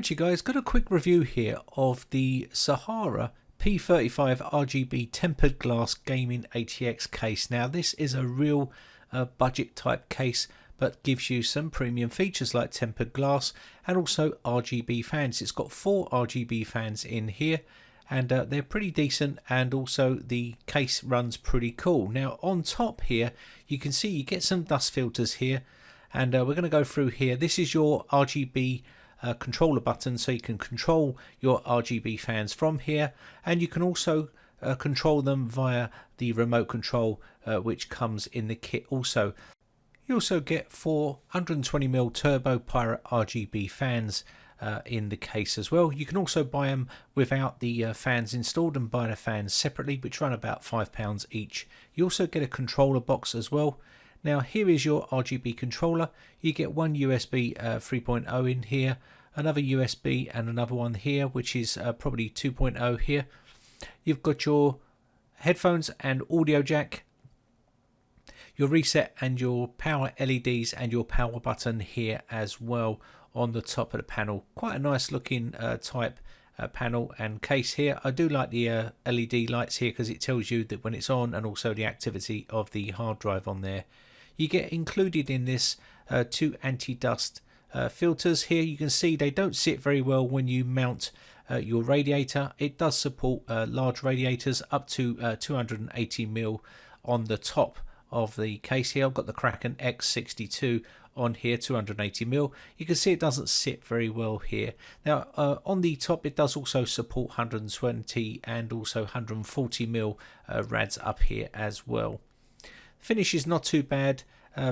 Right, you guys, got a quick review here of the Sahara P35 RGB tempered glass gaming ATX case. Now this is a real budget type case, but gives you some premium features like tempered glass and also RGB fans. It's got 4 RGB fans in here, and they're pretty decent, and also the case runs pretty cool. Now on top here you can see you get some dust filters here, and we're going to go through here. This is your RGB controller button, so you can control your RGB fans from here, and you can also control them via the remote control which comes in the kit also. You also get 4 120mm Turbo Pirate RGB fans in the case as well. You can also buy them without the fans installed and buy the fans separately, which run about £5 each. You also get a controller box as well. Now here is your RGB controller. You get one USB 3.0 in here, another USB and another one here, which is probably 2.0 here. You've got your headphones and audio jack, your reset and your power LEDs and your power button here as well on the top of the panel. Quite a nice looking type panel and case here. I do like the LED lights here because it tells you that when it's on, and also the activity of the hard drive on there. You get included in this 2 anti-dust filters here. You can see they don't sit very well when you mount your radiator. It does support large radiators up to 280mm on the top of the case here. I've got the Kraken X62 on here, 280mm. You can see it doesn't sit very well here. Now on the top it does also support 120 and also 140mm rads up here as well. Finish is not too bad,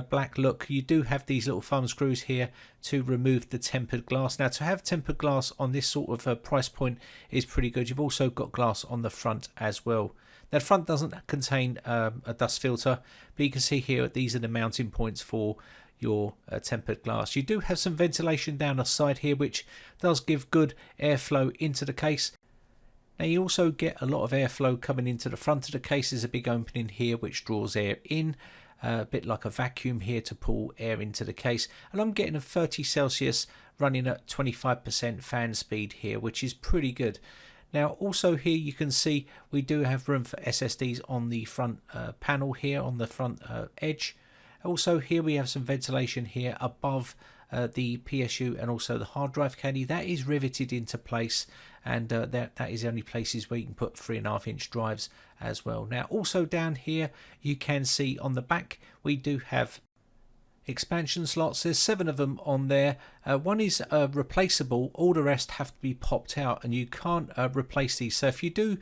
black look. You do have these little thumb screws here to remove the tempered glass. Now to have tempered glass on this sort of price point is pretty good. You've also got glass on the front as well. Now the front doesn't contain a dust filter, but you can see here these are the mounting points for your tempered glass. You do have some ventilation down the side here, which does give good airflow into the case. Now you also get a lot of airflow coming into the front of the case. There's a big opening here which draws air in, a bit like a vacuum here to pull air into the case. And I'm getting a 30 Celsius running at 25% fan speed here, which is pretty good. Now also here you can see we do have room for SSDs on the front panel here, on the front edge. Also here we have some ventilation here above the PSU and also the hard drive caddy. That is riveted into place, and that is the only places where you can put 3.5-inch drives as well. Now also down here you can see on the back we do have expansion slots. There's 7 of them on there. One is replaceable. All the rest have to be popped out, and you can't replace these. So if you do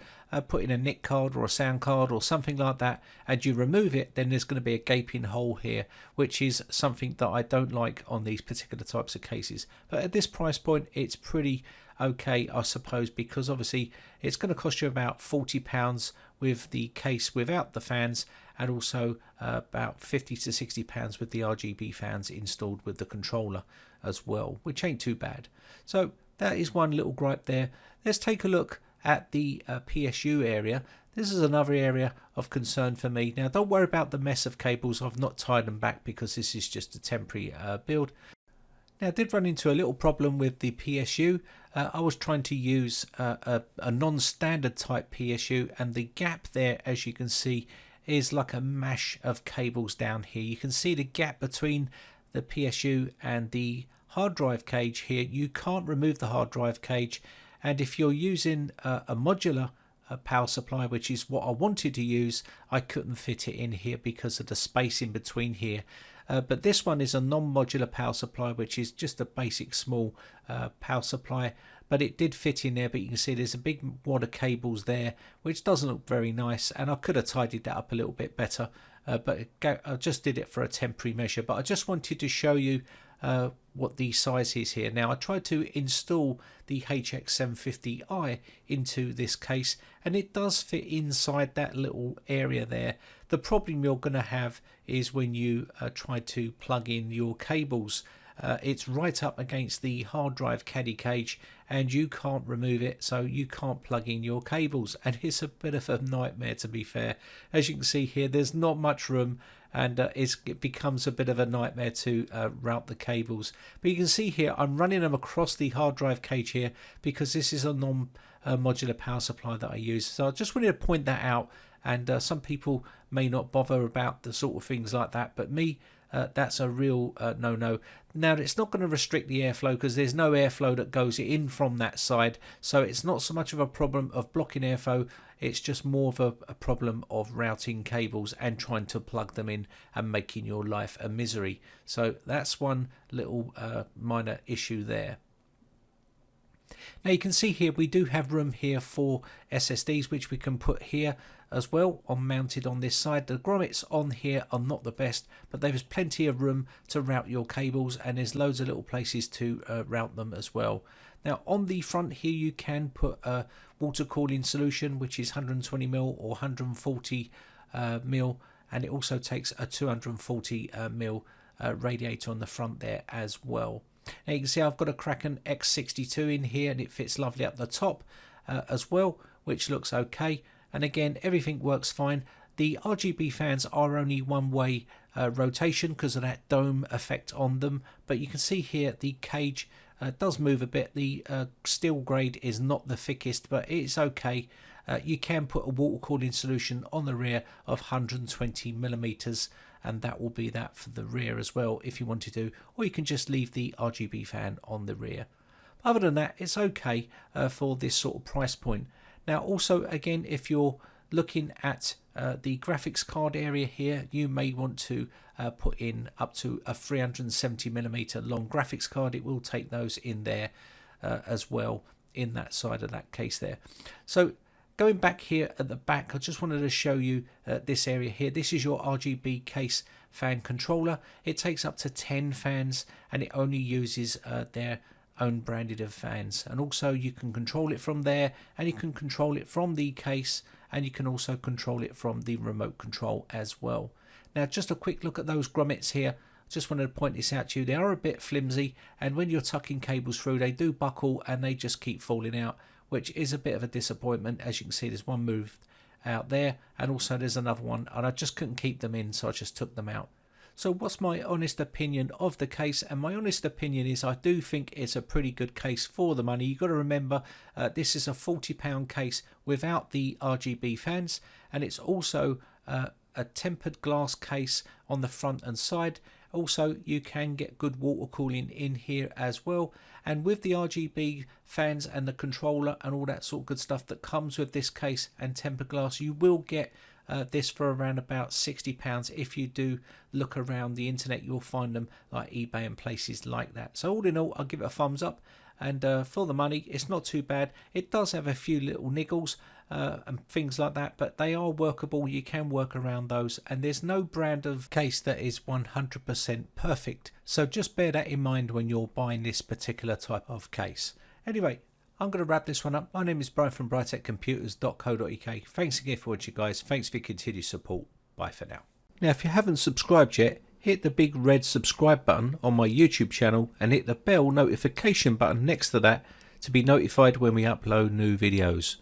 put in a NIC card or a sound card or something like that and you remove it, then there's going to be a gaping hole here, which is something that I don't like on these particular types of cases. But at this price point it's pretty okay, I suppose, because obviously it's going to cost you about £40 with the case without the fans, and also about £50 to £60 with the RGB fans installed with the controller as well, which ain't too bad. So that is one little gripe there. Let's take a look at the PSU area. This is another area of concern for me. Now don't worry about the mess of cables. I've not tied them back because this is just a temporary build. Now I did run into a little problem with the PSU. I was trying to use a non-standard type PSU, and the gap there, as you can see, is like a mash of cables down here. You can see the gap between the PSU and the hard drive cage here. You can't remove the hard drive cage, and if you're using a modular power supply, which is what I wanted to use, I couldn't fit it in here because of the space in between here. But this one is a non-modular power supply, which is just a basic small power supply, but it did fit in there. But you can see there's a big wad of cables there, which doesn't look very nice, and I could have tidied that up a little bit better, but I just did it for a temporary measure. But I just wanted to show you what the size is here. Now I tried to install the HX750i into this case, and it does fit inside that little area there. The problem you're going to have is when you try to plug in your cables it's right up against the hard drive caddy cage, and you can't remove it, so you can't plug in your cables, and it's a bit of a nightmare, to be fair. As you can see here, there's not much room, and it becomes a bit of a nightmare to route the cables. But you can see here I'm running them across the hard drive cage here because this is a non-modular power supply that I use. So I just wanted to point that out, and some people may not bother about the sort of things like that, but me, that's a real no-no. Now, it's not going to restrict the airflow because there's no airflow that goes in from that side, so it's not so much of a problem of blocking airflow. It's just more of a problem of routing cables and trying to plug them in and making your life a misery. So that's one little minor issue there. Now you can see here we do have room here for SSDs, which we can put here as well, mounted on this side. The grommets on here are not the best, but there's plenty of room to route your cables, and there's loads of little places to route them as well. Now on the front here you can put a water cooling solution, which is 120mm or 140mm, and it also takes a 240mm radiator on the front there as well. Now you can see I've got a Kraken X62 in here, and it fits lovely up the top as well, which looks okay. And again, everything works fine. The RGB fans are only one-way rotation because of that dome effect on them, but you can see here the cage does move a bit. The steel grade is not the thickest, but it's okay. You can put a water cooling solution on the rear of 120mm, and that will be that for the rear as well if you wanted to, or you can just leave the RGB fan on the rear. Other than that, it's okay for this sort of price point. Now also, again, if you're looking at the graphics card area here, you may want to put in up to a 370mm long graphics card. It will take those in there as well, in that side of that case there. So going back here at the back, I just wanted to show you this area here. This is your RGB case fan controller. It takes up to 10 fans, and it only uses their own branded of fans, and also you can control it from there, and you can control it from the case, and you can also control it from the remote control as well. Now just a quick look at those grommets here. Just wanted to point this out to you. They are a bit flimsy, and when you're tucking cables through, they do buckle and they just keep falling out, which is a bit of a disappointment. As you can see, there's one moved out there, and also there's another one, and I just couldn't keep them in, so I just took them out. So what's my honest opinion of the case? And my honest opinion is I do think it's a pretty good case for the money. You've got to remember this is a £40 case without the RGB fans, and it's also a tempered glass case on the front and side. Also, you can get good water cooling in here as well, and with the RGB fans and the controller and all that sort of good stuff that comes with this case and tempered glass, you will get this for around about £60. If you do look around the internet, you'll find them like eBay and places like that. So all in all, I'll give it a thumbs up, and for the money, it's not too bad. It does have a few little niggles and things like that, but they are workable. You can work around those, and there's no brand of case that is 100% perfect, so just bear that in mind when you're buying this particular type of case. Anyway, I'm going to wrap this one up. My name is Brian from briteccomputers.co.uk. Thanks again for watching, guys. Thanks for your continued support. Bye for now. Now, if you haven't subscribed yet, hit the big red subscribe button on my YouTube channel and hit the bell notification button next to that to be notified when we upload new videos.